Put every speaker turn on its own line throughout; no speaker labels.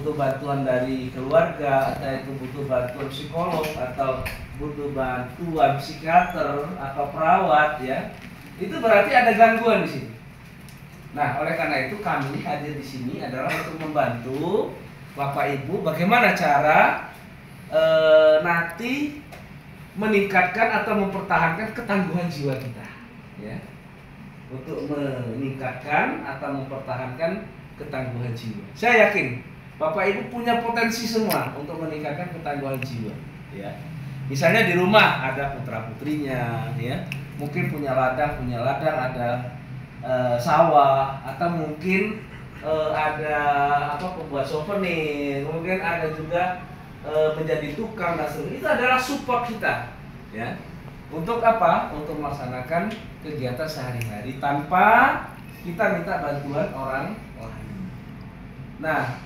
butuh bantuan dari keluarga, atau itu butuh bantuan psikolog, atau butuh bantuan psikiater atau perawat, ya, itu berarti ada gangguan di sini. Nah, oleh karena itu kami hadir di sini adalah untuk membantu Bapak Ibu bagaimana cara nanti meningkatkan atau mempertahankan ketangguhan jiwa kita, ya, untuk meningkatkan atau mempertahankan ketangguhan jiwa. Saya yakin Bapak Ibu punya potensi semua untuk meningkatkan ketangguhan jiwa, ya. Misalnya di rumah ada putra putrinya, ya, mungkin punya ladang, ada sawah, atau mungkin ada pembuat souvenir, mungkin ada juga menjadi tukang dan sebagainya. Itu adalah support kita, ya, untuk apa? Untuk melaksanakan kegiatan sehari-hari tanpa kita minta bantuan orang lain. Nah,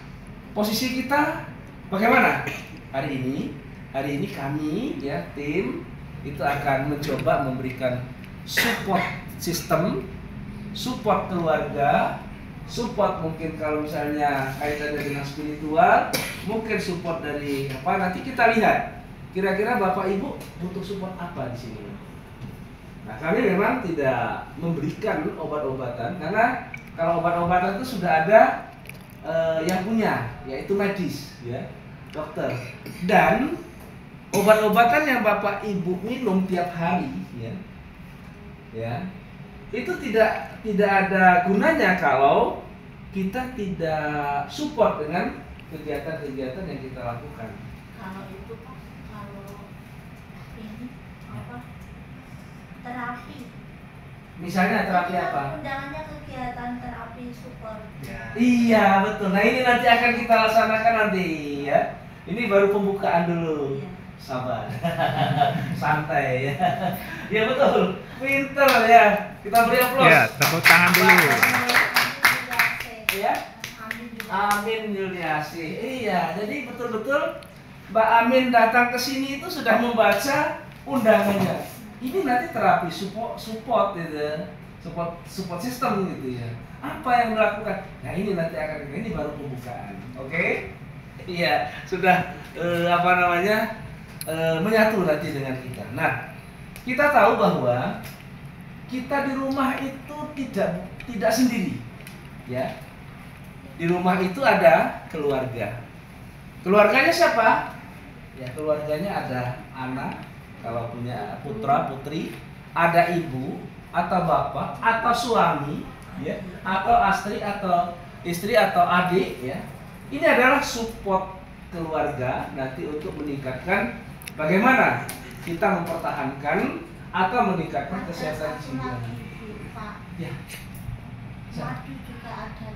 posisi kita bagaimana hari ini? Hari ini kami, ya, tim itu akan mencoba memberikan support sistem, support keluarga, support mungkin kalau misalnya kaitannya dengan spiritual, mungkin support dari apa, nanti kita lihat kira-kira Bapak Ibu butuh support apa di sini. Nah, kami memang tidak memberikan obat-obatan karena kalau obat-obatan itu sudah ada yang punya, yaitu medis, ya, dokter. Dan obat-obatan yang Bapak Ibu minum tiap hari, ya, itu tidak ada gunanya kalau kita tidak support dengan kegiatan-kegiatan yang kita lakukan.
Kalau itu Pak, kalau ini apa, terapi.
Misalnya terapi apa?
Undangannya kegiatan terapi support.
Ya. Iya, betul. Nah, ini nanti akan kita laksanakan nanti, ya. Ini baru pembukaan dulu.
Ya.
Sabar. Santai, ya. Ya, betul. Pinter, ya. Kita beri aplaus.
Ya, tepuk tangan dulu.
Ya. Amin Yuliasi. Iya, jadi betul-betul Mbak Amin datang ke sini itu sudah membaca undangannya. Ini nanti terapi support gitu, support system gitu, ya. Apa yang dilakukan? Nah, ini nanti akan, ini baru pembukaan. Oke? Iya, sudah menyatu nanti dengan kita. Nah, kita tahu bahwa kita di rumah itu tidak sendiri, ya. Di rumah itu ada keluarga. Keluarganya siapa? Ya, keluarganya ada anak, kalau punya putra putri, ada ibu atau bapak atau suami, ya, atau istri atau adik, ya. Ini adalah support keluarga nanti untuk meningkatkan bagaimana kita mempertahankan atau meningkatkan kesehatan jiwa. Ya.
Madu juga ada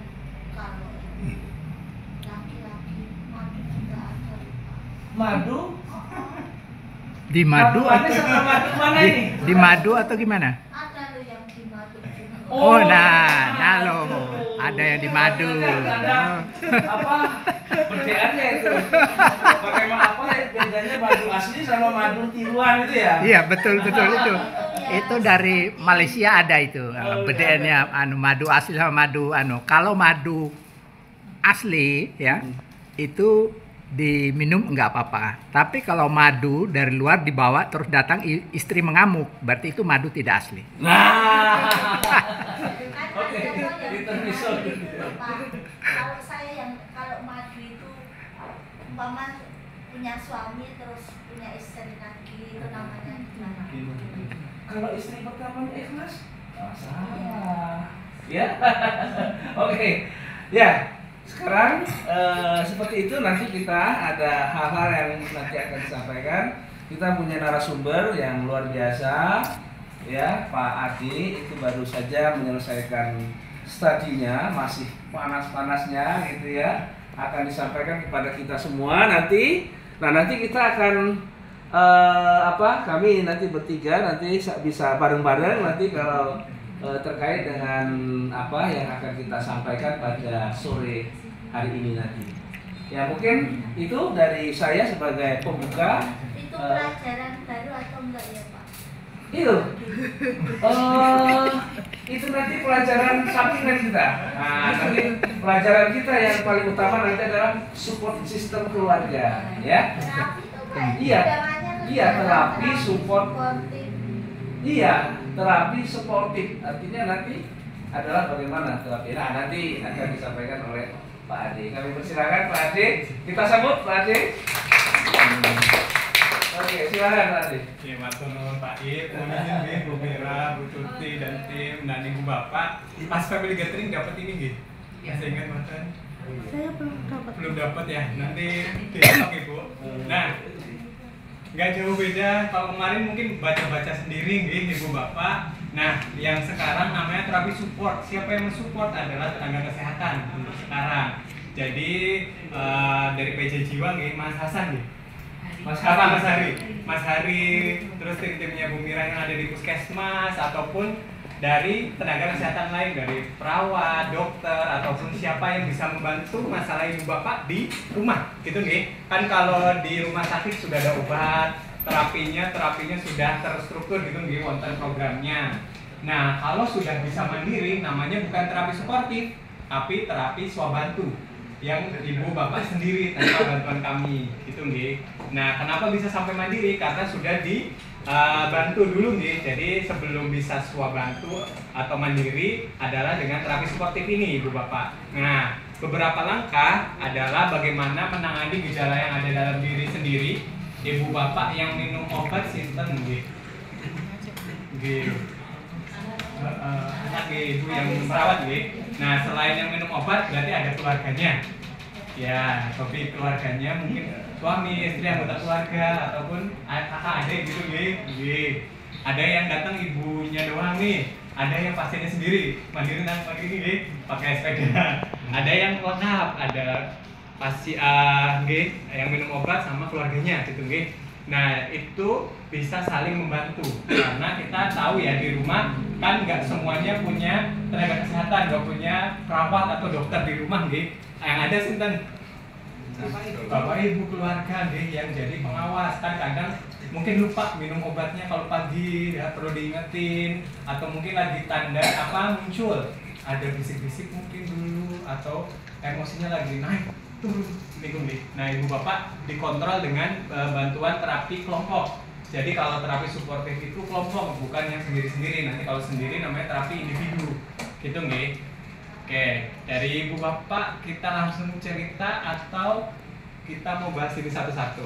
kalau laki-laki, madu juga ada.
Madu?
Di madu
Manis
atau
sama madu mana ini?
di madu atau gimana?
Ada loh yang di madu.
Oh, nah loh, ada yang di madu.
Ada apa? Perbedaannya itu. Pakai apa ya? Bedanya madu asli sama madu tiruan itu, ya?
Iya, betul itu. Itu dari Malaysia ada itu. Bedaannya madu asli sama madu Kalau madu asli, ya, itu diminum enggak apa-apa. Tapi kalau madu dari luar dibawa terus datang istri mengamuk, berarti itu madu tidak asli.
Nah.
Oke,
Itu
kalau saya kalau madu itu umpama punya suami terus punya istri lagi, itu namanya gimana?
Kalau istri pertamanya ikhlas, masalah. Ya. Oke. Ya. Sekarang seperti itu, nanti kita ada hal-hal yang nanti akan disampaikan. Kita punya narasumber yang luar biasa, ya, Pak Adi itu baru saja menyelesaikan studinya, masih panas-panasnya gitu, ya, akan disampaikan kepada kita semua nanti. Nah, nanti kita akan kami nanti bertiga nanti bisa bareng-bareng nanti kalau terkait dengan apa yang akan kita sampaikan pada sore hari ini nanti. Ya, mungkin itu dari saya sebagai pembuka.
Itu pelajaran baru atau enggak ya Pak?
Itu. Itu nanti pelajaran sampingan kita. Nah, nanti pelajaran kita yang paling utama nanti adalah support system keluarga, ya.
Terapi itu Pak,
Iya.
undangannya tuh
Iya, terapi support.
supportif.
Iya, terapi suportif. Artinya nanti adalah bagaimana terapi. Nah, nanti akan disampaikan oleh Pak Ade. Kami persilakan Pak Ade. Kita sambut Pak Ade. Oke, silakan Pak Ade.
Oke, matur nuwun Pak Id, mohon izin nggih Bu Mira, Bu Tuti dan tim dan Ibu Bapak. Pas family gathering dapat ini nggih. Masih ingat mantan?
Saya belum dapat.
Belum dapat ya. Nanti besok Ibu. Nah, nggak jauh beda. Kalau kemarin mungkin baca-baca sendiri nggih Ibu Bapak. Nah, yang sekarang namanya terapi support. Siapa yang mensupport adalah tenaga kesehatan untuk sekarang. Jadi dari PJ Jiwa nggih Mas Hasan nggih. Mas Hari, terus tim-timnya Bu Mira yang ada di puskesmas ataupun dari tenaga kesehatan lain, dari perawat, dokter ataupun siapa yang bisa membantu masalah ibu bapak di rumah, gitu nih. Kan kalau di rumah sakit sudah ada obat, terapinya sudah terstruktur gitu nih, wonten programnya. Nah, kalau sudah bisa mandiri, namanya bukan terapi suportif, tapi terapi swabantu yang ibu bapak sendiri tanpa bantuan kami, gitu nih. Nah, kenapa bisa sampai mandiri? Karena sudah dibantu dulu nih. Jadi sebelum bisa swabantu atau mandiri adalah dengan terapi suportif ini, ibu bapak. Nah, beberapa langkah adalah bagaimana menangani gejala yang ada dalam diri sendiri. Ibu bapak yang minum obat sinten nggih. Nggih. Anak ibu yang merawat nggih. Nah, selain yang minum obat berarti ada keluarganya. Ya, tapi keluarganya mungkin suami, istri, anggota keluarga ataupun kakak adik gitu nggih. Ada yang datang ibunya doang nih. Ada yang pasiennya sendiri, mandiri nang pagi nggih, pakai sepeda. Ada yang lengkap, ada pasien nggih yang minum obat sama keluarganya gitu nggih. Nah, itu bisa saling membantu karena kita tahu ya di rumah kan nggak semuanya punya tenaga kesehatan, nggak punya perawat atau dokter di rumah nggih. Yang ada sinten bapak ibu keluarga nggih yang jadi pengawas. Kan kadang mungkin lupa minum obatnya kalau pagi, ya perlu diingetin, atau mungkin lagi tanda apa muncul ada bisik-bisik mungkin dulu atau emosinya lagi naik turun minum nih. Nah, ibu bapak dikontrol dengan bantuan terapi kelompok. Jadi kalau terapi suportif itu kelompok, bukan yang sendiri-sendiri. Nanti kalau sendiri namanya terapi individu, gitu nih. Oke, dari ibu bapak kita langsung cerita atau kita mau bahas ini satu-satu?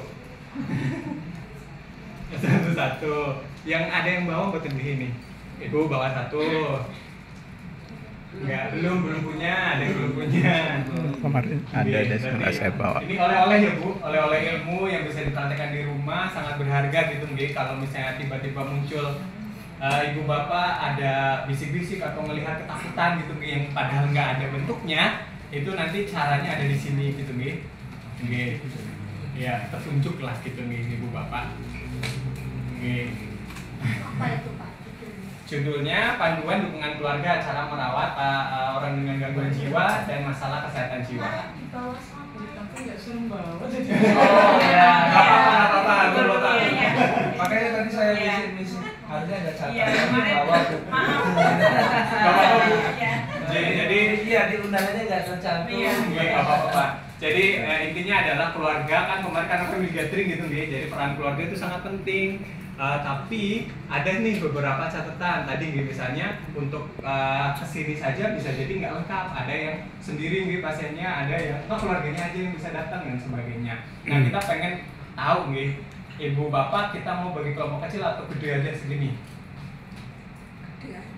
Satu-satu. Yang ada yang bawa betul di ini. Ibu bawa satu. Enggak, belum punya, ada yang belum punya.
Kemarin ada sudah saya bawa.
Ini oleh-oleh ya Bu, oleh-oleh ilmu yang bisa dipraktekkan di rumah, sangat berharga gitu nggih. Kalau misalnya tiba-tiba muncul ibu bapak ada bisik-bisik atau melihat ketakutan gitu nggih, yang padahal nggak ada bentuknya, itu nanti caranya ada di sini gitu nggih. Nggih. Ya, tertunjuk lah gitu nggih ibu bapak. Nggih.
Apa itu Pak?
Judulnya Panduan Dukungan Keluarga Cara Merawat Orang dengan Gangguan Jiwa dan Masalah Kesehatan Jiwa.
Di bawah sama.
Nggak serem banget.
Oh ya,
apa-apa.
Makanya tadi saya misi harga ada catatan
kemarin.
bahwa
Jadi
iya di undangannya nggak tercantum.
nggak apa-apa. Jadi intinya adalah keluarga kan kemarin karena family gathering gitu nih. Jadi peran keluarga itu sangat penting. Tapi ada nih beberapa catatan tadi nih, misalnya untuk kesini saja bisa jadi nggak lengkap, ada yang sendiri nih pasiennya, ada yang keluarganya aja yang bisa datang dan sebagainya. Nah, kita pengen tahu nih ibu bapak kita mau bagi kelompok kecil atau gede aja segini?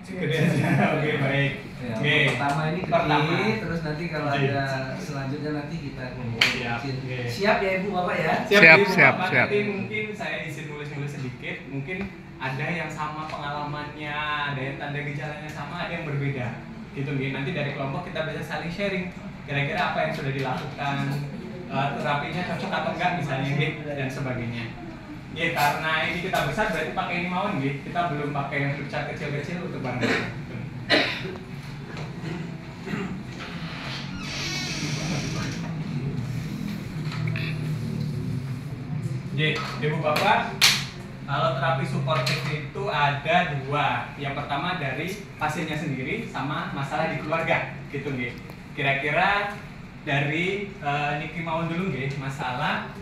Gede aja. Oke, baik.
Ya,
Oke.
pertama ini
Pertama.
gede, terus nanti kalau
Gede.
ada selanjutnya nanti kita kelompok
Siap,
kecil.
oke.
Siap ya ibu bapak ya?
Siap,
Ibu
siap,
Bapak.
siap.
Nanti mungkin saya izin nulis-nulis sedikit. Mungkin ada yang sama pengalamannya, ada yang tanda gejalanya sama, ada yang berbeda. Gitu nih. Nanti dari kelompok kita bisa saling sharing. Kira-kira apa yang sudah dilakukan, terapinya cocok atau enggak misalnya gitu dan sebagainya. Ya karena ini kita besar berarti pakai ini mawon gitu. Kita belum pakai yang besar kecil-kecil untuk barang. Jadi, ibu bapak Kalau terapi suportif itu ada dua. Yang pertama dari pasiennya sendiri sama masalah di keluarga, gitu nggih. Kira-kira dari Niki Mawon dulu nggih, masalah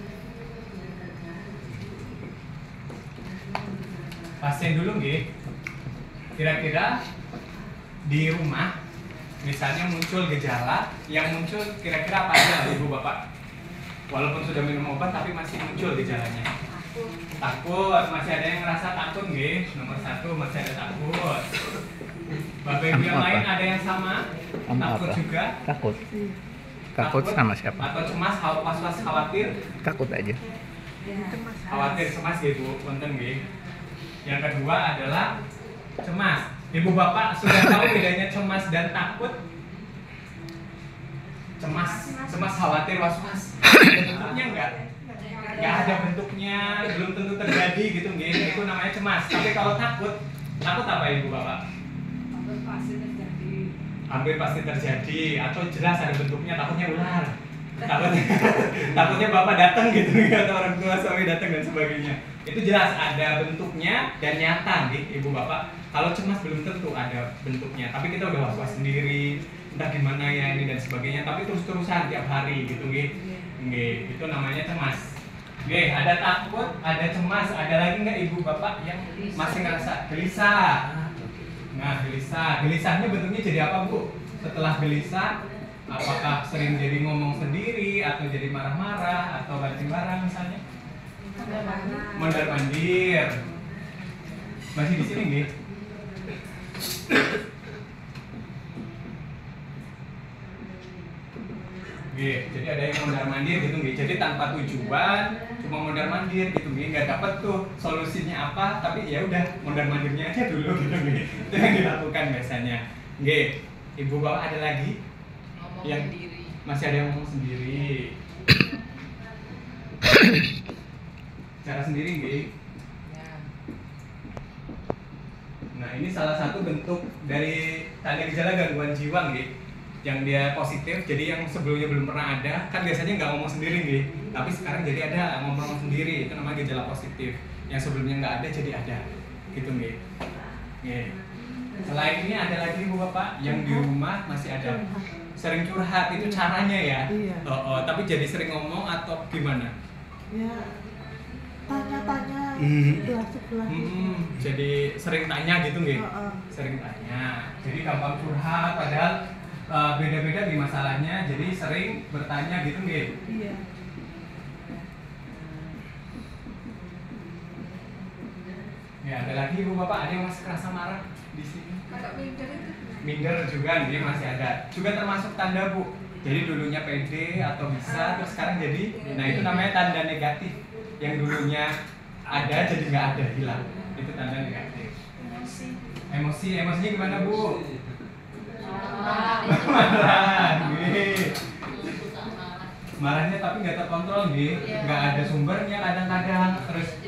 pasien dulu nggih. Kira-kira di rumah misalnya muncul gejala, yang muncul kira-kira apa aja Ibu Bapak? Walaupun sudah minum obat tapi masih muncul gejalanya. Takut, masih ada yang ngerasa takut nggih. Nomor 1 masih ada takut. Bapak Ibu yang lain ada yang sama? Takut juga?
Takut. Takut sama siapa?
Atau cemas, was-was, khawatir?
Takut aja.
Khawatir, cemas ya Bu, wonten nggih. Yang kedua adalah cemas. Ibu Bapak sudah tahu bedanya cemas dan takut? Cemas, khawatir, was-was. Bentuknya enggak ada bentuknya, belum tentu terjadi gitu nggih. Itu namanya cemas. Tapi kalau takut apa Ibu Bapak? Hampir pasti terjadi atau jelas ada bentuknya, takutnya ular. Takutnya Bapak datang gitu atau orang tua suami datang dan sebagainya. Itu jelas ada bentuknya dan nyata nih Ibu Bapak. Kalau cemas belum tentu ada bentuknya, tapi kita udah was-was sendiri, entah gimana ya ini dan sebagainya, tapi terus-terusan tiap hari gitu nggih. Nggih, itu namanya cemas. Nggih, ada takut, ada cemas, ada lagi nggak Ibu Bapak yang masih ngerasa gelisah? Nah, gelisahnya bentuknya jadi apa Bu? Setelah gelisah, apakah sering jadi ngomong sendiri atau jadi marah-marah atau banting barang misalnya? Mondar-mandir. Masih di sini nggih? Nggih, jadi ada yang mondar-mandir gitu nggih. Jadi tanpa tujuan, cuma mondar-mandir gitu nggih. Nggak dapat tuh solusinya apa, tapi ya udah mondar-mandirnya aja dulu gitu nggih. Itu yang dilakukan biasanya. Nggih, Ibu Bapak ada lagi
Ngomong
yang
sendiri.
masih ada yang ngomong sendiri. Cara sendiri nggih.
Ya.
Nah, ini salah satu bentuk dari tanda gejala gangguan jiwa nggih. Yang dia positif, jadi yang sebelumnya belum pernah ada, kan biasanya nggak ngomong sendiri nggih. Tapi sekarang jadi ada ngomong sendiri, itu namanya gejala positif. Yang sebelumnya nggak ada jadi ada. Gitu nggih. Nggih. Selain ini ada lagi Ibu Bapak yang di rumah masih ada. Sering curhat, itu caranya ya.
Iya.
Tapi jadi sering ngomong atau gimana?
Ya, tanya-tanya sebelah-sebelah.
Jadi sering tanya gitu nggih? Sering tanya. Jadi gampang curhat padahal beda-beda nih masalahnya. Jadi sering bertanya gitu nggih?
Iya.
Ya, ada lagi Ibu Bapak, ada yang masih kerasa marah di sini?
Kalau minder itu
Minder juga nih masih ada. Juga termasuk tanda Bu. Jadi dulunya pede atau bisa, terus sekarang jadi. Nah, itu namanya tanda negatif. Yang dulunya ada jadi nggak ada, hilang. Itu tanda negatif. Emosinya gimana Bu? Marah, nggih. Marahnya tapi nggak terkontrol nggih, nggak ada sumbernya kadang-kadang, terus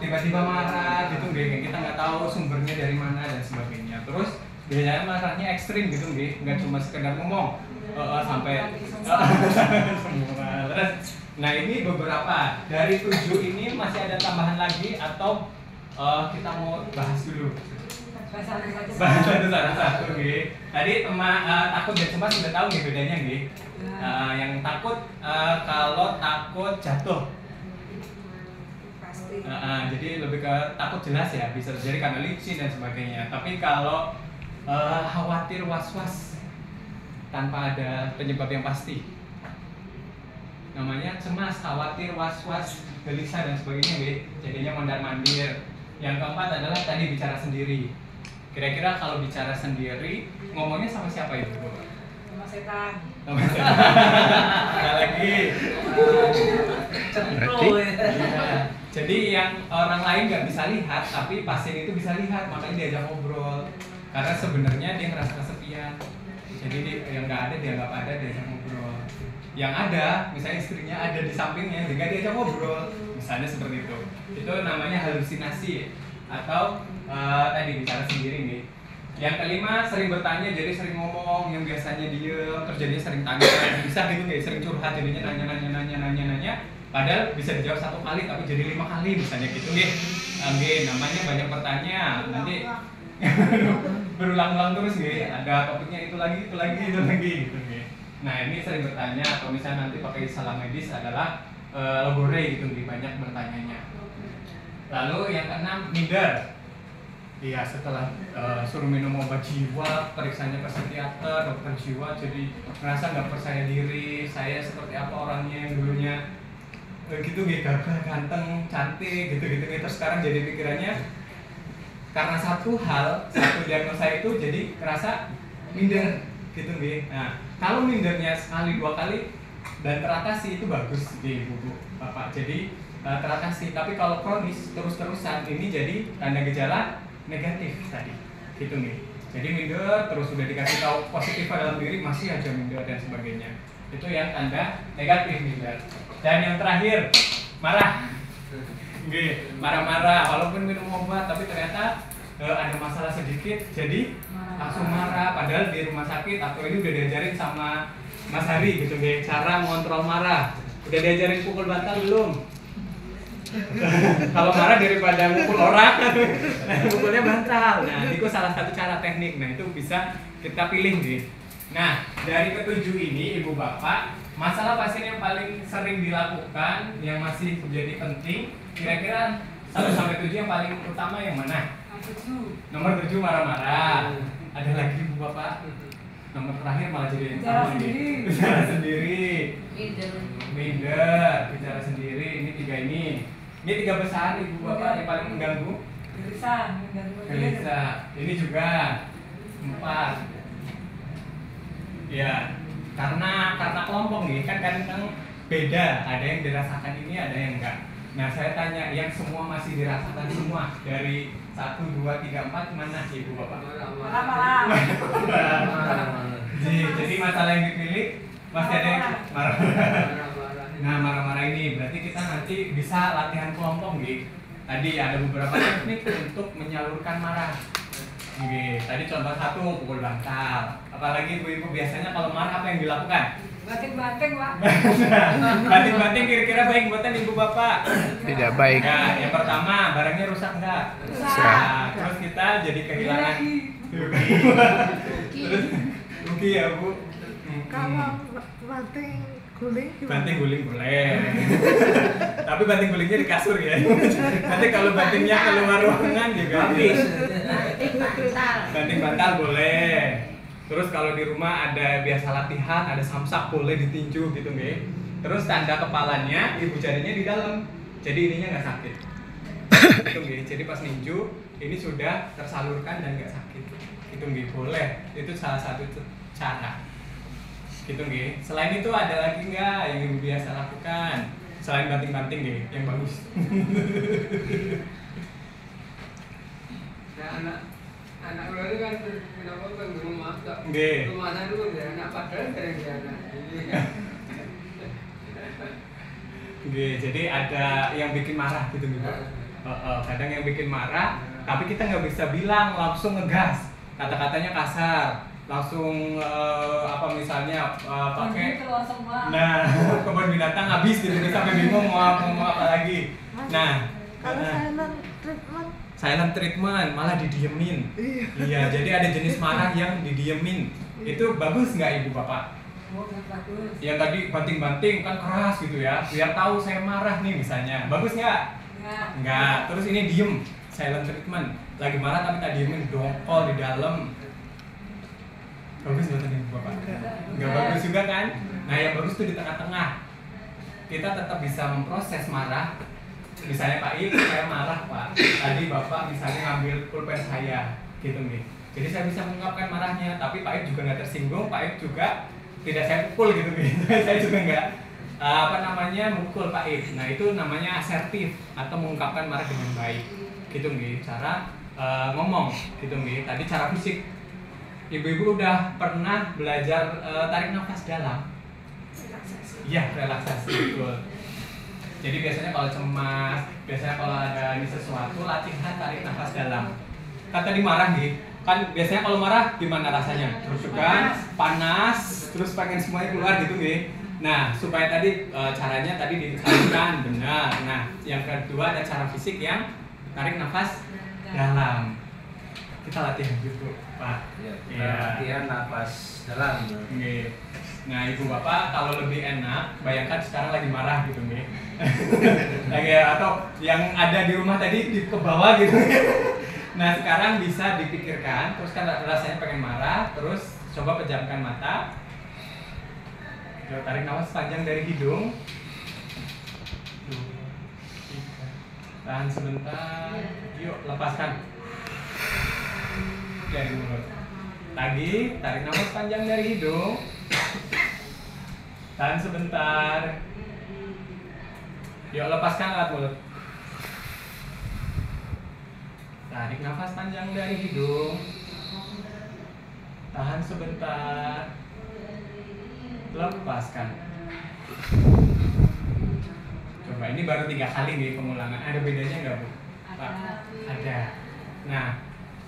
tiba-tiba marah gitu nggih, kita nggak tahu sumbernya dari mana dan sebagainya. Terus biasanya marahnya ekstrim gitu nggih, nggak cuma sekedar ngomong sampai semua. Terus, nah ini beberapa dari 7 ini masih ada tambahan lagi atau kita mau bahas dulu? Bahas satu-satu nggih. Tadi takut dan cemas sudah tahu nih bedanya nggih. Yang takut kalau takut jatuh.
pasti.
Jadi lebih ke takut jelas ya, bisa terjadi karena licin dan sebagainya. Tapi kalau khawatir, was-was tanpa ada penyebab yang pasti, namanya cemas, khawatir, was-was, gelisah dan sebagainya nggih. Jadinya mondar-mandir. Yang keempat adalah tadi bicara sendiri. Kira-kira kalau bicara sendiri, ngomongnya sama siapa itu?
Sama setan.
Ada lagi.
Iya.
Jadi yang orang lain nggak bisa lihat, tapi pasien itu bisa lihat, makanya diajak ngobrol. Karena sebenarnya dia ngerasa kesepian. Jadi yang nggak ada dianggap ada, diajak ngobrol. Yang ada, misalnya istrinya ada di sampingnya, juga diajak ngobrol. Misalnya seperti itu. Itu namanya halusinasi atau tadi bicara sendiri nih. Yang kelima, sering bertanya, jadi sering ngomong. Yang biasanya diem, terus jadinya sering tanya, bisa gitu nggak? Sering curhat, jadinya nanya. Padahal bisa dijawab 1 kali tapi jadi 5 kali misalnya gitu nggih. Nggih, namanya banyak bertanya. Nanti berulang-ulang terus nggih. Ada topiknya itu lagi gitu nggih. Nah, ini sering bertanya atau misalnya nanti pakai istilah medis adalah logore gitu nggih, banyak bertanyanya. Lalu yang keenam, minder. Iya, setelah suruh minum obat jiwa, periksanya ke psikiater, dokter jiwa, jadi merasa nggak percaya diri, saya seperti apa orangnya yang dulunya gitu gitu, gagah, ganteng, cantik, gitu-gitu. Terus sekarang jadi pikirannya karena satu diagnosa itu jadi kerasa minder, gitu gitu. Nah, kalau mindernya sekali 2 kali dan teratasi itu bagus, Bu, Bapak. Jadi teratasi. Tapi kalau kronis terus-terusan ini jadi tanda gejala negatif tadi, gitu nih. Jadi minder terus sudah dikasih tahu positif dalam diri masih aja minder dan sebagainya. Itu yang tanda negatif minder. Dan yang terakhir, marah. Marah-marah walaupun minum obat tapi ternyata ada masalah sedikit jadi langsung marah padahal di rumah sakit atau ini udah diajarin sama Mas Hari gitu nih cara mengontrol marah. Udah diajarin pukul bantal belum? Kalau marah daripada mukul orang, mukulnya bantal. Nah, itu salah satu cara teknik. Nah, itu bisa kita pilih nih. Nah, dari ketujuh ini, Ibu Bapak, masalah pasien yang paling sering dilakukan, yang masih menjadi penting, kira-kira 1-7 yang paling utama yang mana? Nomor 7 marah-marah. Ada lagi, Ibu Bapak? Nomor terakhir malah jadi bicara sendiri. Minder, bicara sendiri. Ini 3 ini. Ini 3 besar Ibu Bapak yang paling mengganggu. Gelisah. Ini juga 4. Ya, karena kelompok nih kan kadang beda. Ada yang dirasakan ini, ada yang enggak. Nah, saya tanya yang semua masih dirasakan semua dari 1, 2, 3, 4 mana Ibu Bapak?
Marah-marah.
Jadi masalah yang dipilih masih ada yang marah-marah. Nah, marah-marah ini berarti kita nanti bisa latihan kelompok nih. Tadi ada beberapa teknik untuk menyalurkan marah. Tadi contoh 1 pukul bantal. Apalagi ibu-ibu biasanya kalau marah apa yang dilakukan?
Banting-banting, Pak.
Banting-banting kira-kira baik buatan Ibu Bapak?
Tidak baik.
Nah, yang pertama barangnya rusak enggak?
Rusak.
Nah, terus kita jadi kehilangan. Terus rugi ya Bu.
Kalau banting guling gimana?
Banting guling boleh. Tapi banting gulingnya di kasur ya. Nanti kalau bantingnya keluar ruangan juga habis. Banting bantal boleh. Terus kalau di rumah ada biasa latihan, ada samsak boleh ditinju gitu nih. Terus tanda kepalanya, ibu jarinya di dalam. Jadi ininya nggak sakit. Gitu nih. Jadi pas ninju ini sudah tersalurkan dan nggak sakit. Gitu nih boleh. Itu salah satu cara. Gitu nih. Selain itu ada lagi nggak yang ibu biasa lakukan? Selain banting-banting nih, yang bagus.
Anak gue itu kan kenapa kan di rumah tak
Nggih.
rumah saya itu dia anak padahal sering dia anak.
Jadi ada yang bikin marah gitu nih Pak. Kadang yang bikin marah, tapi kita nggak bisa bilang langsung ngegas, kata-katanya kasar, langsung apa misalnya pakai. Nah, kebun binatang habis gitu, kita sampai bingung mau apa lagi. Nah,
Kalau silent treatment
silent treatment malah didiemin. Iya, jadi ada jenis marah yang didiemin. Itu bagus nggak Ibu Bapak? Yang tadi banting-banting kan keras gitu ya, biar tahu saya marah nih misalnya. Bagus nggak? Nggak. Terus ini diem, silent treatment. Lagi marah tapi tak diemin, dongkol di dalam. Bagus nggak tadi Ibu Bapak? Nggak bagus juga kan? Nah, yang bagus tuh di tengah-tengah. Kita tetap bisa memproses marah. Misalnya Pak I, saya marah Pak. Tadi Bapak misalnya ngambil pulpen saya, gitu nih. Jadi saya bisa mengungkapkan marahnya, tapi Pak I juga nggak tersinggung, Pak I juga tidak saya pukul gitu nih. Saya juga nggak mukul Pak I. Nah itu namanya asertif atau mengungkapkan marah dengan baik, gitu nih. Cara ngomong, gitu nih. Tadi cara fisik. Ibu-ibu udah pernah belajar tarik nafas dalam? Iya, relaksasi betul. Jadi biasanya kalau cemas, biasanya kalau ada ini sesuatu, latihan tarik nafas dalam. Kan tadi marah nih, kan biasanya kalau marah gimana rasanya? Terus juga panas, terus pengen semuanya keluar gitu nih. Nah, supaya tadi caranya tadi ditekankan benar. Nah, yang kedua ada cara fisik yang tarik nafas dalam. Kita latihan gitu, Pak.
Ya, kita
Iya.
latihan nafas dalam.
Oke. Nah, Ibu Bapak kalau lebih enak, bayangkan sekarang lagi marah gitu nih. Lagi atau yang ada di rumah tadi di ke bawah gitu. Nah, sekarang bisa dipikirkan, terus kan rasanya pengen marah, terus coba pejamkan mata. Coba tarik nafas panjang dari hidung. 2, 3. Tahan sebentar. Yuk, lepaskan dari mulut. Lagi, tarik nafas panjang dari hidung. Tahan sebentar. Yuk, lepaskan lewat mulut. Tarik nafas panjang dari hidung. Tahan sebentar. Lepaskan. Coba ini baru 3 kali nih pengulangan. Ada bedanya nggak, Bu? Pak? Ada. Nah,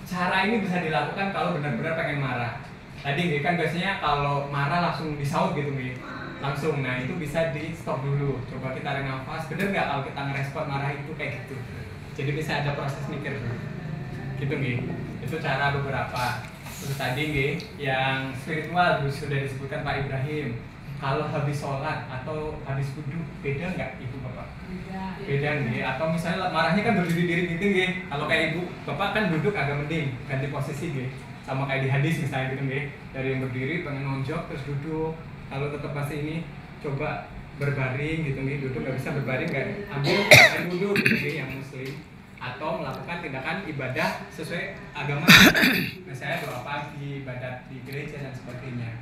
cara ini bisa dilakukan kalau benar-benar pengen marah. Tadi nih kan biasanya kalau marah langsung disaut gitu nih. Langsung. Nah, itu bisa di stop dulu. Coba kita tarik nafas. Bener nggak kalau kita ngerespon marah itu kayak gitu? Jadi bisa ada proses mikir dulu. Gitu nih. Itu cara beberapa. Terus tadi nih, yang spiritual sudah disebutkan Pak Ibrahim. Kalau habis sholat atau habis wudhu, beda nggak Ibu Bapak? Beda nih. Atau misalnya marahnya kan berdiri-diri gitu nih. Kalau kayak Ibu Bapak kan duduk agak mending, ganti posisi nih. Sama kayak di hadis misalnya gitu nih. Dari yang berdiri pengen nonjok terus duduk. Kalau tetap masih ini, coba berbaring gitu nih. Duduk nggak bisa berbaring, nggak ambil air wudhu gitu nih yang muslim. Atau melakukan tindakan ibadah sesuai agama, misalnya doa pagi, ibadat di gereja dan sebagainya.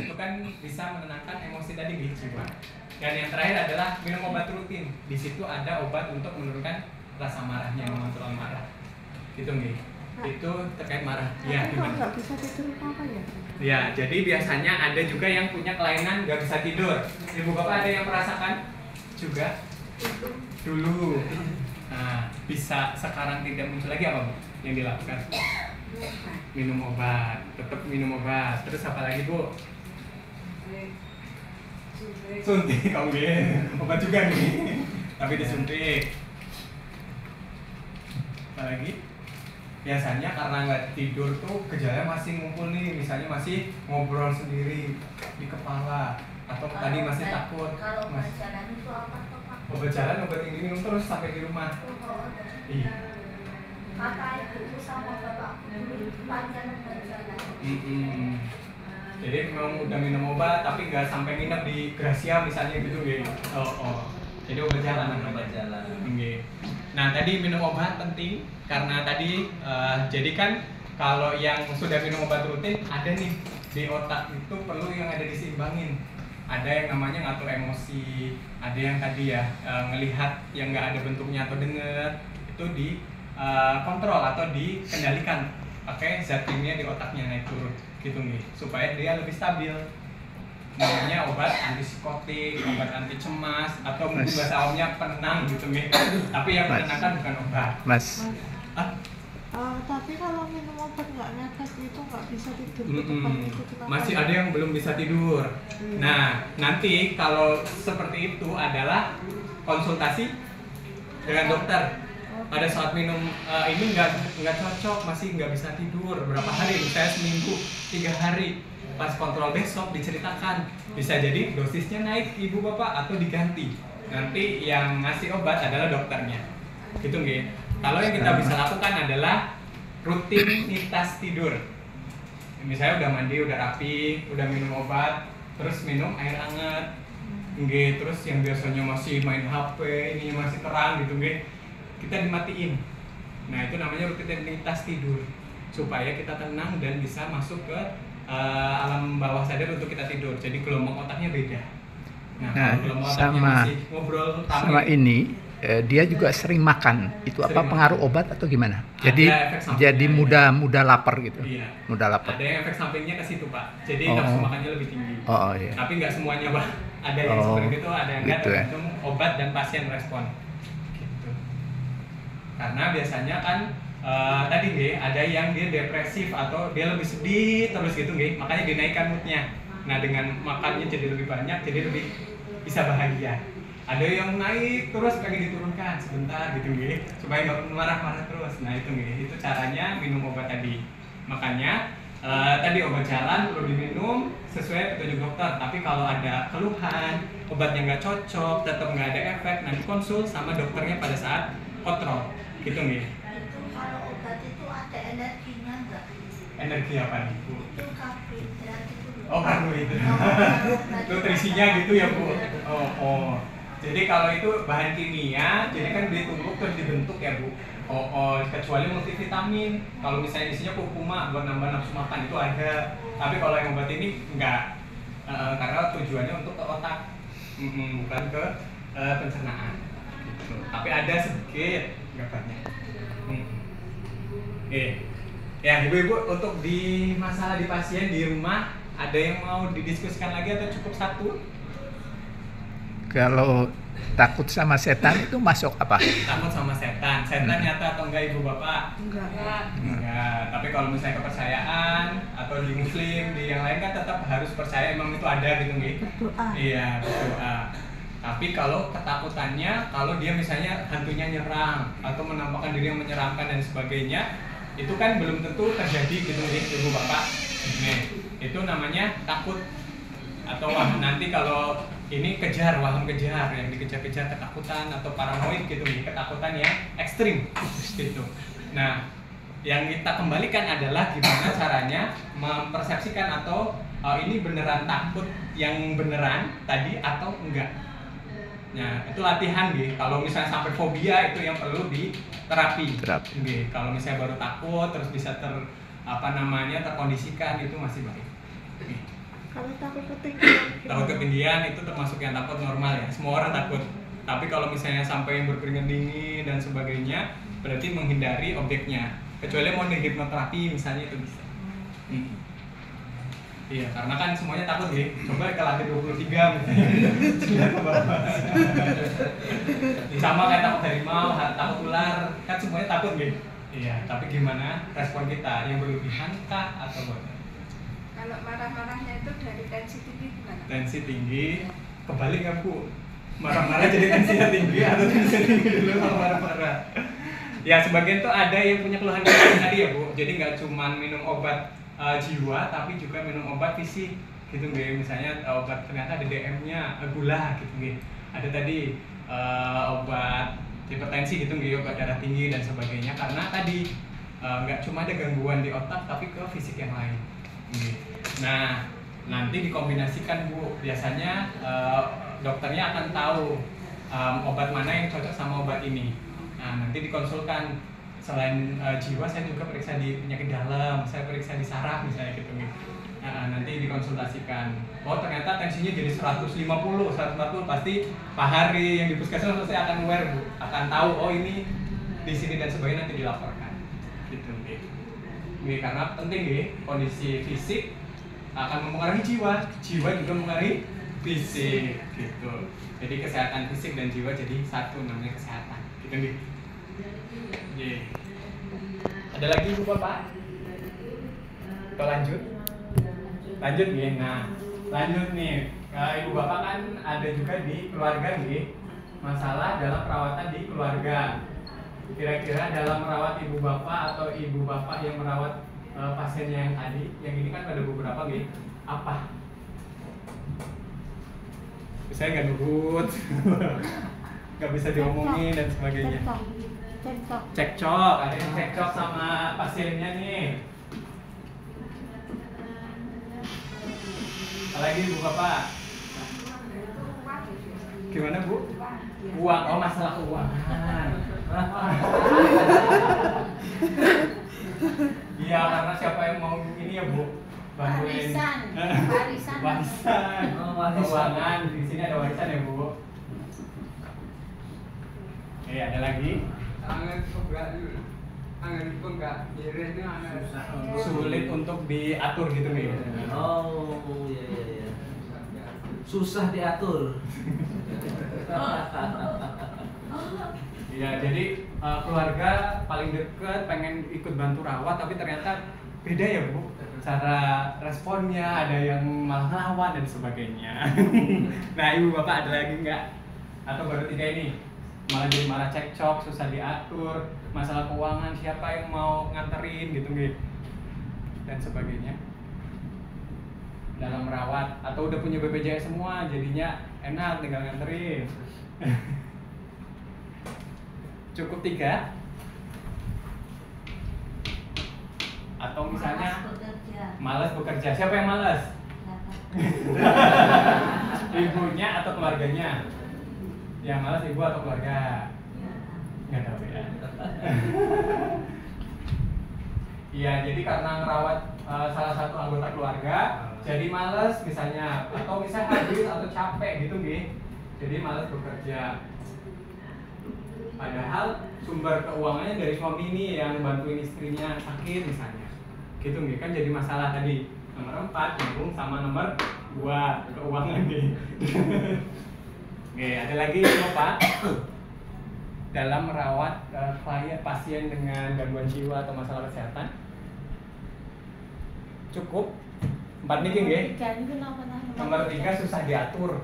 Itu kan bisa menenangkan emosi tadi di jiwa. Dan yang terakhir adalah minum obat rutin. Di situ ada obat untuk menurunkan rasa marahnya, mengontrol marah. Gitu nih. Itu terkait marah. Ya,
Tapi kalau
gimana?
nggak bisa tidur apa ya?
Ya, jadi biasanya ada juga yang punya kelainan nggak bisa tidur. Ibu Bapak ada yang merasakan juga? Dulu. Nah, bisa sekarang tidak muncul lagi apa, Bu? Yang dilakukan? Minum obat, tetap minum obat. Terus apa lagi, Bu? Suntik, kamu obat juga nih. Tapi disuntik. Apa lagi? Biasanya karena nggak tidur tuh gejalanya masih ngumpul nih, misalnya masih ngobrol sendiri di kepala atau tadi masih takut.
Kalau
Mas,
jalan itu apa tuh, Pak?
obat jalan, obat ini minum terus sampai di rumah. Iya.
Kata ibuku sama bapakku dulu panjang berjalan.
Jadi memang udah minum obat tapi nggak sampai nginep di Gracia misalnya gitu gitu. Oh. Jadi obat jalan.
Obat jalan.
Oke. Nah tadi minum obat penting karena tadi jadi kan kalau yang sudah minum obat rutin ada nih di otak itu perlu yang ada diseimbangin. Ada yang namanya ngatur emosi, ada yang tadi ya ngelihat yang nggak ada bentuknya atau denger itu di kontrol atau dikendalikan pakai zat kimia di otaknya naik turun gitu nih supaya dia lebih stabil. Namanya obat anti psikotik, obat anti cemas atau mungkin bahasa awamnya penenang gitu nih. Tapi yang menenangkan bukan obat.
Mas,
Tapi kalau minum obat nggak ngefek itu nggak bisa tidur. Itu kenapa
Masih
ya?
ada yang belum bisa tidur. Nah, nanti kalau seperti itu adalah konsultasi dengan dokter. Pada saat minum ini nggak cocok, masih nggak bisa tidur berapa hari, misalnya seminggu, 3 hari. Pas kontrol besok diceritakan, bisa jadi dosisnya naik ibu bapak atau diganti. Nanti yang ngasih obat adalah dokternya. Gitu nggih. Kalau yang kita bisa lakukan adalah rutinitas tidur. Misalnya udah mandi, udah rapi, udah minum obat, terus minum air hangat. Nggih, terus yang biasanya masih main HP, ini masih terang gitu nggih. Kita dimatiin. Nah, itu namanya rutinitas tidur. Supaya kita tenang dan bisa masuk ke alam bawah sadar untuk kita tidur. Jadi gelombang otaknya beda. Nah, kalau gelombang otaknya masih ngobrol
sama ini dia juga sering makan. Itu apa
Sering
pengaruh
makan.
obat atau gimana?
Ada efek sampingnya,
Jadi mudah lapar gitu.
Iya.
Mudah lapar.
Ada yang efek sampingnya ke situ, Pak. Jadi
Oh.
nafsu makannya lebih tinggi.
Oh iya.
Tapi nggak semuanya, Pak. Ada yang
Oh,
seperti itu, ada yang nggak,
gitu ya.
tergantung obat dan pasien respon. Gitu. Karena biasanya kan tadi nggih, ada yang dia depresif atau dia lebih sedih terus gitu nggih, makanya dinaikkan moodnya. Nah dengan makannya jadi lebih banyak, jadi lebih bisa bahagia. Ada yang naik terus pengen diturunkan sebentar gitu nggih, supaya nggak marah-marah terus. Nah itu nggih, itu caranya minum obat tadi. Makanya tadi obat jalan perlu diminum sesuai petunjuk dokter. Tapi kalau ada keluhan, obatnya nggak cocok, tetap nggak ada efek, nanti konsul sama dokternya pada saat kontrol. Gitu nggih.
Itu kalau obat itu ada energinya enggak?
Energi apa nih Bu?
Itu karbohidrat itu loh.
Oh karbohidrat.
Karbohidrat.
Nutrisinya gitu ya Bu? Oh. Jadi kalau itu bahan kimia, jadi kan ditumbuk terus dibentuk ya Bu. Kecuali multivitamin. Kalau misalnya isinya kurkuma buat nambah nafsu makan itu ada. Tapi kalau yang obat ini enggak, karena tujuannya untuk ke otak, bukan ke pencernaan. Gitu. Tapi ada sedikit, nggak banyak. Ya ibu-ibu, untuk di masalah di pasien di rumah ada yang mau didiskusikan lagi atau cukup satu?
Kalau takut sama setan itu masuk apa?
Takut sama setan nyata atau enggak ibu bapak?
Enggak.
Enggak, tapi kalau misalnya kepercayaan atau di muslim, di yang lain kan tetap harus percaya emang itu ada gitu nggih?
Berdoa.
Iya, berdoa. Tapi kalau ketakutannya, kalau dia misalnya hantunya nyerang atau menampakkan diri yang menyeramkan dan sebagainya, itu kan belum tentu terjadi gitu nggih ibu bapak. Nih, itu namanya takut. Atau nanti kalau ini waham kejar, yang dikejar-kejar ketakutan atau paranoid gitu nih, ketakutan yang ekstrim gitu. Nah, yang kita kembalikan adalah gimana caranya mempersepsikan atau ini beneran takut yang beneran tadi atau enggak. Nah, itu latihan nih. Kalau misalnya sampai fobia itu yang perlu diterapi. Nih, kalau misalnya baru takut terus bisa terkondisikan itu masih baik. Nih.
Kalau takut ketinggian.
Takut ketinggian itu termasuk yang takut normal ya. Semua orang takut. Tapi kalau misalnya sampai yang berkeringat dingin dan sebagainya, berarti menghindari objeknya. Kecuali mau dihipnoterapi misalnya itu bisa. Iya, karena kan semuanya takut nih. Coba ke lantai 23 misalnya. Sama kayak takut harimau, takut ular, kan semuanya takut nih. Iya, tapi gimana respon kita? Yang berlebihan kah atau bagaimana?
Kalau marah-marahnya itu dari tensi tinggi gimana?
Tensi tinggi, kebalik kan Bu? Marah-marah jadi tensinya tinggi atau tensinya tinggi dulu kalau marah-marah? Ya sebagian tuh ada yang punya keluhan tadi ya Bu. Jadi nggak cuma minum obat jiwa, tapi juga minum obat fisik gitu nggih. Misalnya obat ternyata ada DM-nya gula gitu nggih. Ada tadi obat hipertensi gitu nggih, obat darah tinggi dan sebagainya. Karena tadi nggak cuma ada gangguan di otak, tapi ke fisik yang lain. Nah, nanti dikombinasikan Bu. Biasanya dokternya akan tahu obat mana yang cocok sama obat ini. Nah, nanti dikonsulkan. Selain jiwa, saya juga periksa di penyakit dalam, saya periksa di saraf misalnya gitu. Nah, nanti dikonsultasikan. Oh, ternyata tensinya jadi 150, 140, pasti Pak Hari yang di puskesmas saya akan aware Bu, akan tahu oh ini di sini dan sebagainya, nanti dilaporkan. Gitu. Karena penting kondisi fisik akan mempengaruhi jiwa juga mempengaruhi fisik gitu. Jadi kesehatan fisik dan jiwa jadi satu, namanya kesehatan. Gitu nih. Ada lagi Bu Bapak? Kita lanjut nih. Nah, lanjut nih. Ibu Bapak kan ada juga di keluarga nih, masalah dalam perawatan di keluarga. Kira-kira dalam merawat ibu bapak atau ibu bapak yang merawat pasiennya yang tadi, yang ini kan ada beberapa nih, apa? Saya nggak nurut, nggak bisa diomongin dan sebagainya. Cekcok, ada yang cekcok sama pasiennya nih. Apalagi Bu Bapak? Gimana Bu? Uang, oh masalah keuangan. Iya, karena siapa yang mau ini ya Bu? Bantuin. Warisan. Keuangan, di sini ada warisan ya Bu. Ada lagi? Sulit untuk diatur gitu nih.
Oh iya. Susah diatur.
Iya, jadi keluarga paling dekat pengen ikut bantu rawat, tapi ternyata beda ya Bu. cara responnya, ada yang malah ngelawan dan sebagainya. Nah, ibu bapak ada lagi nggak? Atau baru 3 ini? Malah cekcok, susah diatur, masalah keuangan, siapa yang mau nganterin gitu gitu dan sebagainya. Dalam merawat atau udah punya BPJS semua, jadinya enak tinggal nganterin. Cukup 3? Atau misalnya malas bekerja. Siapa yang malas? Ibunya atau keluarganya? Yang malas ibu atau keluarga? Nggak tahu ya. Iya, jadi karena ngerawat salah satu anggota keluarga, jadi malas misalnya, atau misalnya habis atau capek gitu nih, jadi malas bekerja. Padahal sumber keuangannya dari suami ini yang bantuin istrinya sakit misalnya, gitu nih kan jadi masalah tadi. Nomor 4 nyambung sama nomor 2 keuangan nih. Oke, ada lagi Pak dalam merawat klien pasien dengan gangguan jiwa atau masalah kesehatan. Cukup 4 nih nggih. Nomor 3 susah diatur.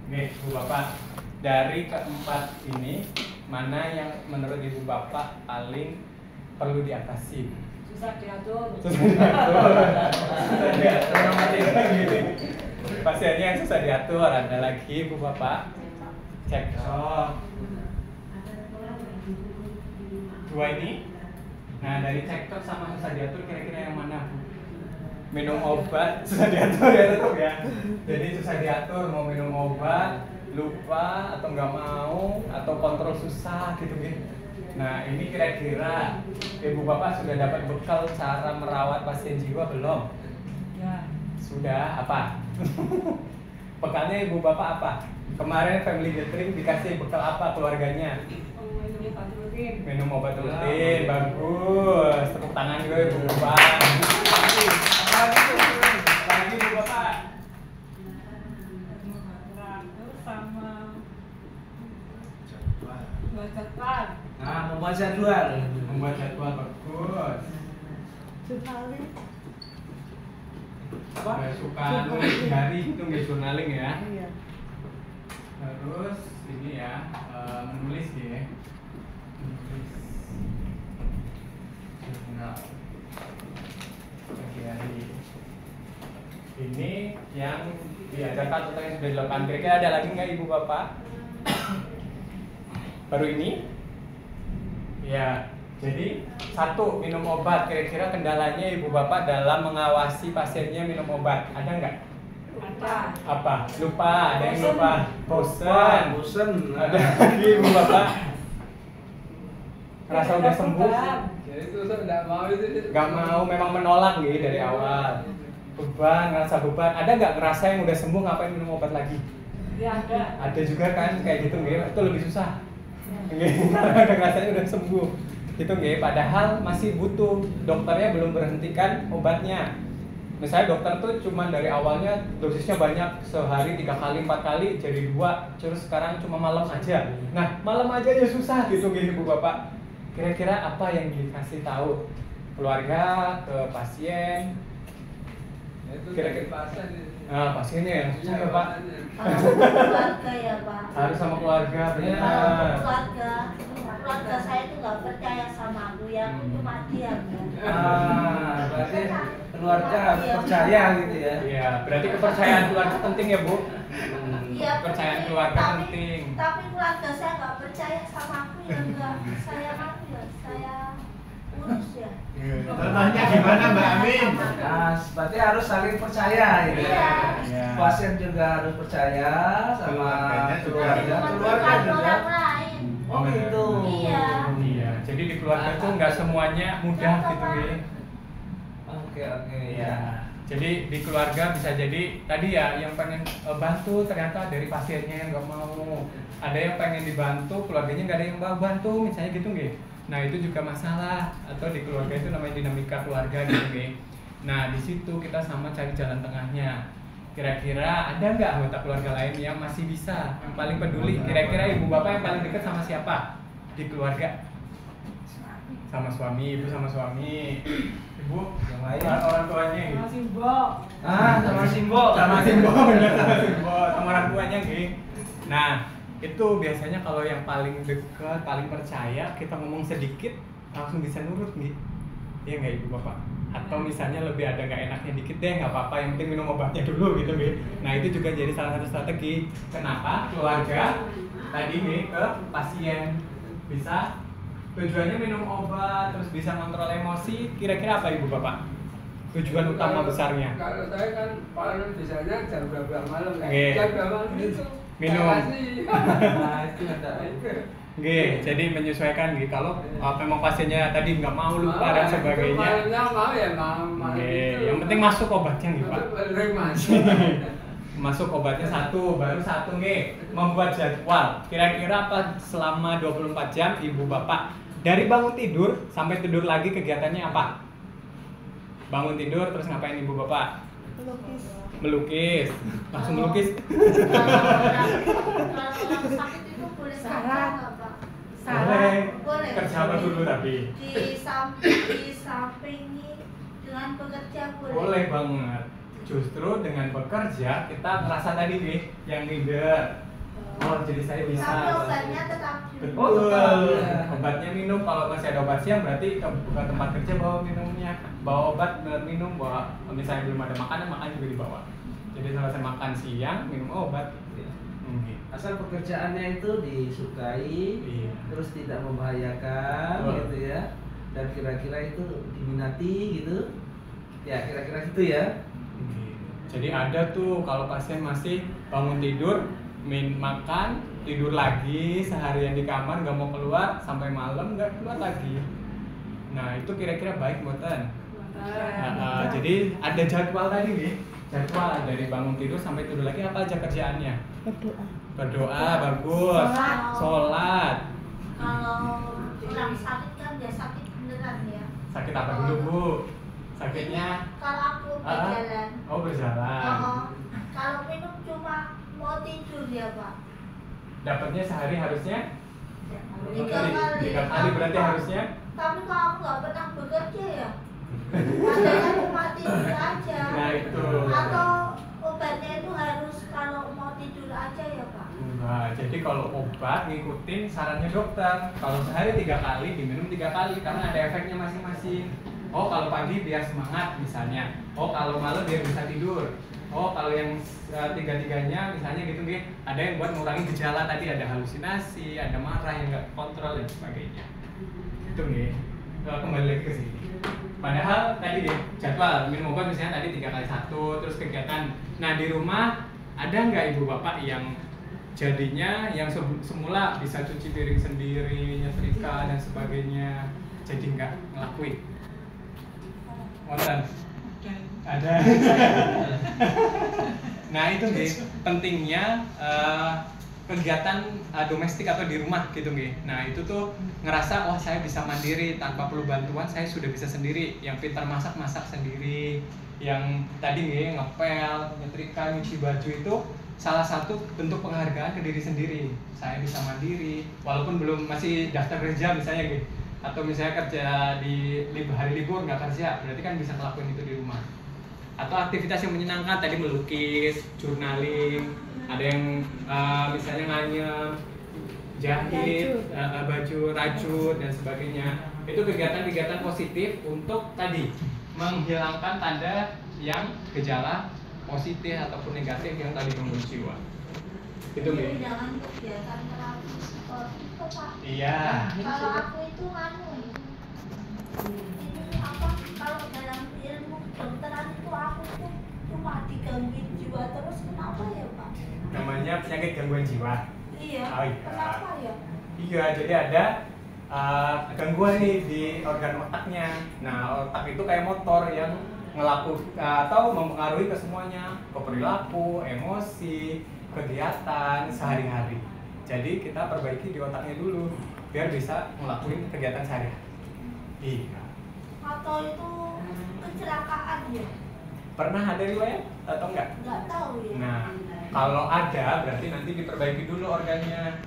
Nih, Bu Bapak, dari keempat ini mana yang menurut Ibu Bapak paling perlu diatasi?
Susah diatur.
Susah diatur. Susah diatur nomor 3 gini. Pasiennya yang susah diatur, ada lagi Bu Bapak. Cekcok. 2 ini. Nah, dari cekcok sama susah diatur kira-kira yang mana, Bu? Minum obat susah diatur ya tetap ya. Jadi susah diatur, mau minum obat lupa atau nggak mau atau kontrol susah gitu. Nah, ini kira-kira Ibu Bapak sudah dapat bekal cara merawat pasien jiwa belum?
Ya.
Sudah. Apa? Bekalnya Ibu Bapak apa? Kemarin family gathering dikasih bekal apa keluarganya?
Minum obat rutin.
Minum obat rutin, bagus. Tepuk tangan juga Ibu Bapak. Apalagi Bu Bapak?
Sama baca.
Nah, membuat jadwal.
Membuat jadwal bagus.
Sekali.
Apa?
Nggak suka nulis diary gitu, nggak journaling ya.
Iya.
Terus ini ya, menulis ya. Menulis jurnal. Diary. Ini yang diajarkan atau yang sudah dilakukan. Kira-kira ada lagi nggak Ibu Bapak? Baru ini? Ya, jadi 1 minum obat. Kira-kira kendalanya Ibu Bapak dalam mengawasi pasiennya minum obat ada nggak?
Ada.
Apa? Lupa, ada yang lupa. Bosan.
Bosen.
Ada lagi Ibu Bapak? Rasa udah sembuh?
Jadi itu nggak mau itu.
Nggak mau, memang menolak gitu dari awal. Beban, ngerasa beban. Ada nggak ngerasa yang udah sembuh ngapain minum obat lagi?
Ya ada.
Ada juga kan kayak gitu gitu. Itu lebih susah. Karena rasanya udah sembuh. Itu nggih, padahal masih butuh. Dokternya belum berhentikan obatnya. Misalnya dokter tuh cuma dari awalnya dosisnya banyak, sehari 3 kali 4 kali jadi 2, terus sekarang cuma malam aja. Nah, malam aja ya susah gitu nggih Ibu Bapak. Kira-kira apa yang dikasih tahu keluarga ke pasien?
Itu
Kira-kira
pasien.
Nah, pasiennya yang susah ya Pak.
Harus keluarga ya Pak.
Harus sama keluarga,
Kalau
benar.
keluarga saya itu nggak percaya sama aku ya, cuma dia kan.
Berarti keluarga harus percaya gitu ya.
Iya, berarti kepercayaan keluarga penting ya Bu.
Iya,
Kepercayaan keluarga penting.
Tapi keluarga saya nggak percaya sama aku ya enggak. Saya aku ya, saya urus ya.
Contohnya gimana Mbak Amin?
Nah, berarti harus saling percaya gitu ya.
Iya.
Pasien juga harus percaya sama keluarga, keluarga
Bukan
juga.
orang lain.
Oh gitu.
Iya.
Iya, jadi di keluarga tuh nggak semuanya mudah gitu ya.
Oke oke
Iya.
ya.
Jadi di keluarga bisa jadi tadi ya yang pengen bantu ternyata dari pasiennya yang nggak mau. Ada yang pengen dibantu, keluarganya nggak ada yang mau bantu, misalnya gitu nggih. Nah itu juga masalah. Atau di keluarga itu namanya dinamika keluarga gitu nggih. Nah di situ kita sama cari jalan tengahnya. Kira-kira ada nggak anggota keluarga lain yang masih bisa, yang paling peduli? Kira-kira ibu bapak yang paling dekat sama siapa di keluarga? Sama suami, ibu sama suami. Ibu
Yang lain?
orang tuanya gitu.
Sama Simbo.
Sama Simbo, bener, sama Simbo, sama orang tuanya gitu. Nah, itu biasanya kalau yang paling dekat, paling percaya, kita ngomong sedikit langsung bisa nurut gitu. Iya nggak ibu bapak? Atau misalnya lebih ada nggak enaknya dikit deh, nggak apa-apa, yang penting minum obatnya dulu gitu gitu. Nah itu juga jadi salah satu strategi kenapa keluarga tadi nih ke pasien bisa tujuannya minum obat terus bisa kontrol emosi. Kira-kira apa ibu bapak tujuan utama besarnya?
Kalau saya kan paling biasanya jam 12 malam ya.
Oke.
Jam 12 malam itu
Minum.
Nah, itu ada.
Oke, jadi menyesuaikan gitu. Kalau memang pasiennya tadi nggak mau lupa dan sebagainya.
Malamnya mau ya mau.
Oke, yang penting masuk obatnya gitu pak.
Paling masuk.
Masuk obatnya satu, baru satu nih. Membuat jadwal. Kira-kira apa selama 24 jam ibu bapak dari bangun tidur sampai tidur lagi kegiatannya apa? Bangun tidur terus ngapain ibu bapak?
Melukis.
Melukis. Langsung melukis.
Kalau orang sakit itu boleh kerja nggak, Pak?
Boleh.
Boleh.
Kerja apa dulu tapi?
Disampingi dengan bekerja boleh.
Boleh banget. Justru dengan bekerja kita ngerasa tadi nih yang leader. Oh jadi saya bisa.
Tapi obatnya tetap di
Oh,
Betul.
tetap.
Obatnya minum. Kalau masih ada obat siang berarti buka tempat kerja bawa minumnya, bawa obat minum, bawa misalnya belum ada makanan, makan juga dibawa. Jadi selesai makan siang minum obat. Gitu.
Asal pekerjaannya itu disukai,
Iya.
terus tidak membahayakan,
Betul.
gitu ya. Dan kira-kira itu diminati gitu. Ya kira-kira gitu ya.
Jadi ada tuh kalau pasien masih bangun tidur, makan, tidur lagi seharian di kamar, nggak mau keluar sampai malam nggak keluar lagi. Nah itu kira-kira baik buatan. Jadi ada jadwal tadi nih, jadwal dari bangun tidur sampai tidur lagi apa aja kerjaannya?
Berdoa.
Berdoa bagus, sholat.
Kalau orang sakit kan dia sakit beneran ya.
Sakit apa dulu bu? Sakitnya?
Kalau aku berjalan.
Oh berjalan.
Kalau minum cuma mau tidur ya Pak.
Dapatnya sehari harusnya?
3 kali.
3 kali berarti harusnya?
Tapi kalau aku nggak pernah bekerja ya. Adanya cuma tidur aja.
Nah itu.
Atau obatnya itu harus kalau mau tidur aja ya Pak.
Nah, jadi kalau obat ngikutin sarannya dokter. Kalau sehari 3 kali diminum 3 kali karena ada efeknya masing-masing. Oh kalau pagi biar semangat misalnya. Oh kalau malam biar bisa tidur. Oh kalau yang tiga-tiganya misalnya gitu nih, ada yang buat mengurangi gejala tadi, ada halusinasi, ada marah yang nggak kontrol dan sebagainya. Itu nih. Kembali lagi ke sini. Padahal tadi deh jadwal minum obat misalnya tadi 3 kali 1 terus kegiatan. Nah di rumah ada nggak ibu bapak yang jadinya yang semula bisa cuci piring sendiri, nyetrika dan sebagainya, jadi nggak ngelakuin? Wonten? Ada. Nah itu nih pentingnya kegiatan domestik atau di rumah gitu nih. Nah itu tuh ngerasa wah saya bisa mandiri tanpa perlu bantuan, saya sudah bisa sendiri. Yang pintar masak sendiri, yang tadi nih ngepel, nyetrika, nyuci baju itu salah satu bentuk penghargaan ke diri sendiri. Saya bisa mandiri, walaupun belum masih daftar kerja misalnya gitu, atau misalnya kerja di hari libur nggak kerja, berarti kan bisa ngelakuin itu di rumah. Atau aktivitas yang menyenangkan tadi melukis, journaling, ada yang misalnya nganyam, jahit, baju, rajut dan sebagainya. Itu kegiatan-kegiatan positif untuk tadi menghilangkan tanda yang gejala positif ataupun negatif yang tadi gangguan jiwa. Itu
Jadi jangan kegiatan terapi seperti itu Pak.
Iya.
Kalau aku itu ini apa? Kalau dalam ilmu kedokteran itu aku tuh cuma digangguin jiwa terus, kenapa ya Pak?
Namanya penyakit gangguan jiwa.
Iya.
Oh, iya.
Kenapa ya?
Iya, jadi ada gangguan nih di organ otaknya. Nah, otak itu kayak motor yang atau mempengaruhi ke semuanya, ke perilaku, emosi, kegiatan sehari-hari. Jadi kita perbaiki di otaknya dulu biar bisa ngelakuin kegiatan sehari-hari. Iya.
Atau itu kecelakaan ya?
Pernah ada riwayat atau enggak?
Nggak tahu ya.
Nah, kalau ada berarti nanti diperbaiki dulu organnya.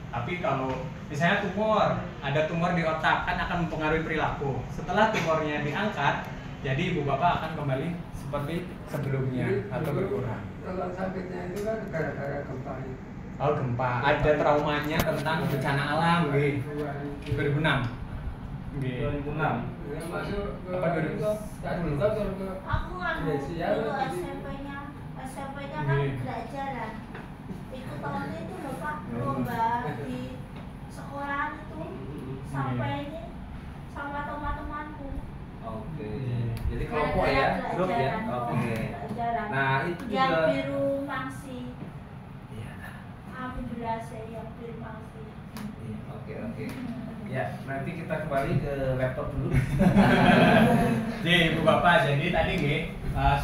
Tapi kalau misalnya tumor, ada tumor di otak kan akan mempengaruhi perilaku. Setelah tumornya diangkat, jadi ibu bapak akan kembali seperti sebelumnya atau berkurang.
Kalau sakitnya itu kan gara-gara gempa itu.
Oh gempa, ada traumanya tentang bencana alam, 2006.
2006.
Ya, masuk ke
Apa 2000?
Aku nganu
Iya,
dulu
iya.
SMP-nya kan
Iya.
nggak jalan. Ikut tahun itu loh Pak, lomba di sekolahan itu sampai ini sama teman-temanku.
Oke. Jadi kelompok ya, grup ya. Oke. Nah, itu
yang
juga
biru mangsi.
Iya.
Alhamdulillah saya yang biru mangsi.
Iya, oke. Ya, nanti kita kembali ke laptop dulu.
Jadi ibu bapak, jadi tadi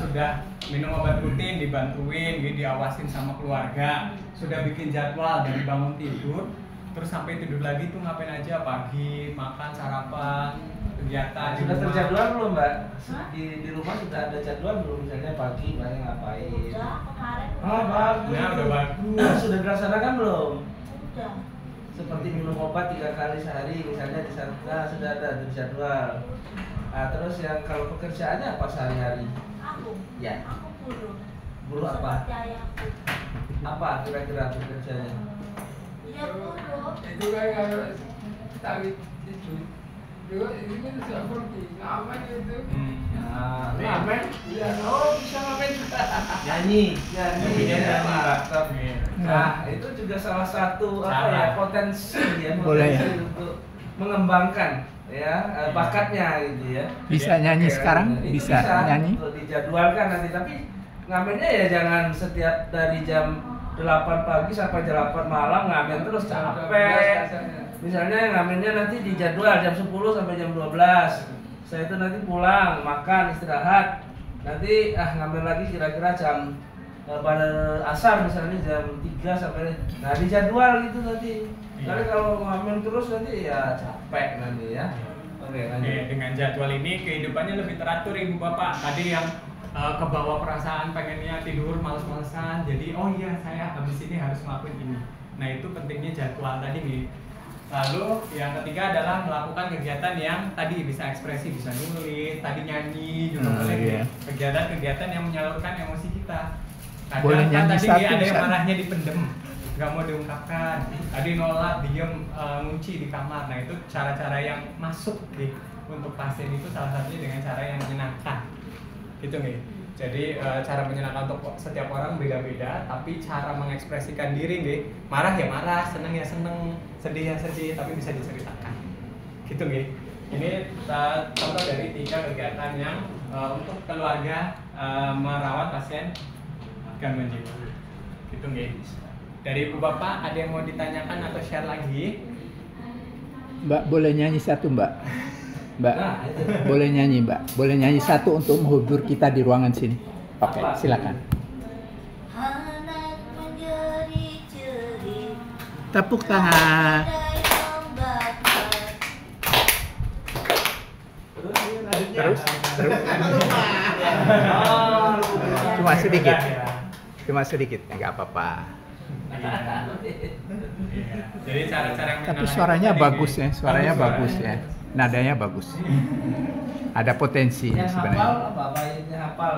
sudah minum obat rutin, dibantuin, diawasin sama keluarga, sudah bikin jadwal dari bangun tidur, terus sampai tidur lagi tuh ngapain aja, pagi makan sarapan, kegiatan di
Sudah
rumah.
terjadwal belum, Mbak?
Hah?
Di rumah sudah ada jadwal belum? Misalnya pagi banyak ngapain?
Udah kemarin.
Oh, bagus.
Nah, udah bagus.
Sudah dilaksanakan belum?
Udah.
Seperti minum obat 3 kali sehari, misalnya di sana sudah ada jadwal. Nah, terus yang kalau pekerjaannya apa sehari-hari?
Aku.
Ya.
Aku buruh.
Buruh apa?
Seperti ayahku.
Apa kira-kira pekerjaannya?
Iya buruh.
Itu kan kalau tawit itu juga ini kan sudah pergi ngamen itu.
Nah,
Iya.
ngamen?
Iya,
Oh, bisa ngamen juga. Nyanyi.
Nyanyi,
Ya, Pak.
Iya.
Nah, itu juga salah satu apa ya, potensi ya,
Boleh ya.
potensi untuk mengembangkan ya bakatnya gitu ya.
Bisa nyanyi
Oke,
sekarang?
itu
Bisa nyanyi?
untuk dijadwalkan nanti, tapi ngamennya ya jangan setiap dari jam 8 pagi sampai jam 8 malam ngamen terus capek. Misalnya ngamennya nanti dijadwal jam 10 sampai jam 12. Saya itu nanti pulang, makan, istirahat. Nanti ngamen lagi kira-kira jam pada asar misalnya jam 3 sampai nah dijadwal gitu nanti. Tapi kalau ngamen terus nanti ya capek nanti ya. Oke, lanjut.
Dengan jadwal ini kehidupannya lebih teratur ibu bapak. Tadi yang kebawa perasaan pengennya tidur males-malesan, jadi oh iya saya habis ini harus ngelakuin ini. Nah itu pentingnya jadwal tadi nih. Lalu yang ketiga adalah melakukan kegiatan yang tadi bisa ekspresi, bisa nulis, tadi nyanyi juga boleh
iya.
nih. Kegiatan-kegiatan yang menyalurkan emosi kita. Kadang
Boleh
kan
nyanyi
tadi
satu,
ada yang
bisa.
marahnya dipendem, nggak mau diungkapkan. Tadi nolak, diem, ngunci di kamar. Nah itu cara-cara yang masuk untuk pasien itu salah satunya dengan cara yang menyenangkan. Gitu nih. Jadi cara menyenangkan untuk setiap orang beda-beda, tapi cara mengekspresikan diri nih, marah ya marah, seneng ya seneng, sedih ya sedih, tapi bisa diceritakan. Gitu nih. Ini contoh dari 3 kegiatan yang untuk keluarga merawat pasien gangguan jiwa. Gitu nih. Dari ibu bapak ada yang mau ditanyakan atau share lagi?
Mbak boleh nyanyi satu, Mbak? Mbak,
Nah, itu.
boleh nyanyi, Mbak? Boleh nyanyi satu untuk menghibur kita di ruangan sini. Oke,
Apa?
silakan.
Anak menjeri-jeri.
Tepuk tangan.
Badai membakar.
Terus?
Oh,
Cuma sedikit.
Ya.
Cuma sedikit, nggak apa-apa.
Jadi cara-cara yang
Tapi
menyenangkan
suaranya
itu tadi,
bagus ya, suaranya bagus ya. Nadanya bagus. Ada potensi
yang hafal
sebenarnya.
apa? Baiknya hafal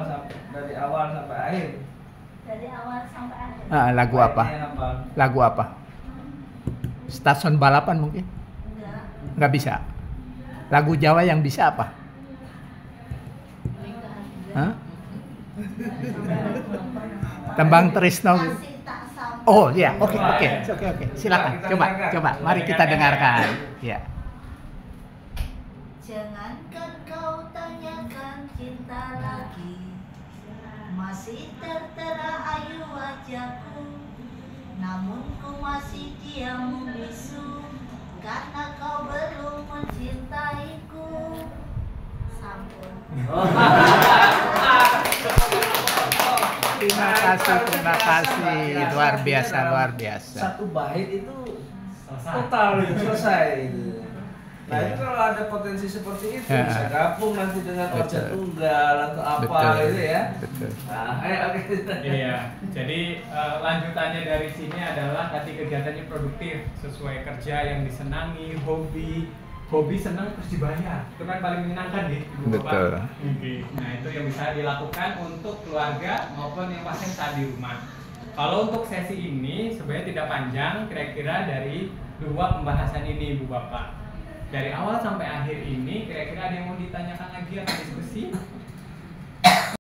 dari awal sampai akhir.
Dari awal sampai akhir.
Lagu apa?
Baiknya hafal.
Lagu apa? Stasiun balapan mungkin?
Enggak.
Nggak bisa. Lagu Jawa yang bisa apa? Hah? Tembang Trisno.
Kasih tak sampai.
Oh ya, oke. Silakan.
Kita
Coba.
dengarkan.
Mari kita dengarkan. Ya.
Jangankan kau tanyakan cinta lagi, masih tertera ayu wajahku, namun ku masih diam membisu, karena kau belum mencintaiku. Sampun.
Terima kasih. Luar biasa.
Satu bait itu total itu selesai itu. Nah
Iya.
itu kalau ada potensi seperti itu
Ya.
bisa gabung nanti dengan
Betul.
ojek tunggal atau apa
Betul.
gitu ya.
Betul.
Nah, ayo oke.
Iya, jadi lanjutannya dari sini adalah tadi kegiatannya produktif, sesuai kerja yang disenangi, hobi senang terus dibayar, itu kan paling menyenangkan nih, Ibu Bapak.
Betul.
Oke. Nah itu yang bisa dilakukan untuk keluarga maupun yang pasien saat di rumah. Kalau untuk sesi ini sebenarnya tidak panjang, kira-kira dari 2 pembahasan ini, Ibu Bapak. Dari awal sampai akhir ini, kira-kira ada yang mau ditanyakan lagi atau diskusi?